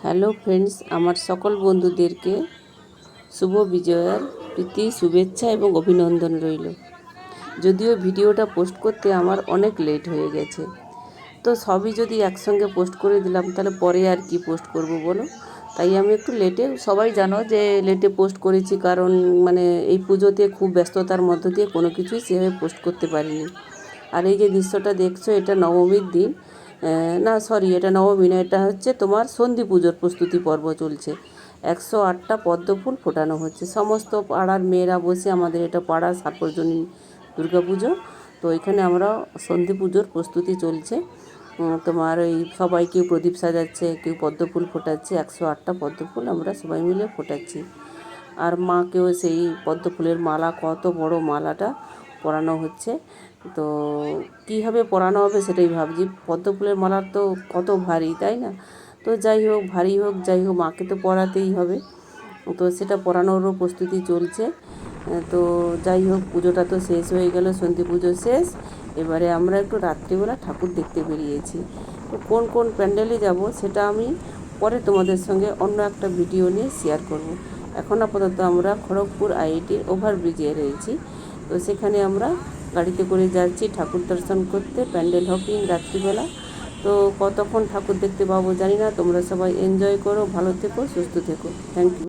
Hello friends, আমার সকল বন্ধুদেরকে শুভ বিজয়ার প্রীতি শুভেচ্ছা এবং অভিনন্দন রইল। যদিও ভিডিওটা পোস্ট করতে আমার অনেক লেট হয়ে গেছে, তো সবই যদি একসঙ্গে পোস্ট করে দিলাম তাহলে পরে আর কি পোস্ট করব বলো। তাই আমি একটু লেটে, সবাই জানো যে লেটে পোস্ট করেছি, কারণ এই পুজোতে খুব ব্যস্ততার মধ্য দিয়ে কোনো কিছুই সেভাবে পোস্ট করতে পারিনি। আর এই যে দৃশ্যটা দেখছো, এটা নবমীর দিন, না সরি, এটা নবমী না, এটা হচ্ছে তোমার সন্ধি পুজোর প্রস্তুতি পর্ব চলছে। 108টা পদ্ম ফুল ফোটানো হচ্ছে, সমস্ত পাড়ার মেয়েরা বসে, আমাদের এটা পাড়ার সার্বজনীন দুর্গা পুজো। তো এখানে আমরা সন্ধি পুজোর প্রস্তুতি চলছে। তোমার ওই সবাই কেউ প্রদীপ সাজাচ্ছে, কেউ পদ্ম ফুল ফোটাচ্ছে, 108টা পদ্ম ফুল আমরা সবাই মিলে ফোটাচ্ছি। আর মাকেও সেই পদ্ম ফুলের মালা, কত বড় মালাটা পরানো হচ্ছে। তো কীভাবে পরানো হবে সেটাই ভাবছি, পদ্ম ফুলের মালা তো কত ভারী, তাই না? তো যাই হোক, ভারী হোক যাই হোক, মাকে তো পরাতেই হবে। তো সেটা পরানোরও প্রস্তুতি চলছে। তো যাই হোক, পুজোটা তো শেষ হয়ে গেল, সন্ধি পুজো শেষ। এবারে আমরা একটু রাত্রিবেলা ঠাকুর দেখতে বেরিয়েছি। তো কোন কোন প্যান্ডেলে যাব সেটা আমি পরে তোমাদের সঙ্গে অন্য একটা ভিডিও নিয়ে শেয়ার করব। এখন আপাতত আমরা খড়গপুর আইআইটির ওভারব্রিজে রয়েছি। তো সেখানে আমরা গাড়িতে করে যাচ্ছি ঠাকুর দর্শন করতে, প্যান্ডেল হপিং রাত্রিবেলা। তো কতক্ষণ ঠাকুর দেখতে পাবো জানি না। তোমরা সবাই এনজয় করো, ভালো থেকো, সুস্থ থেকো। Thank you.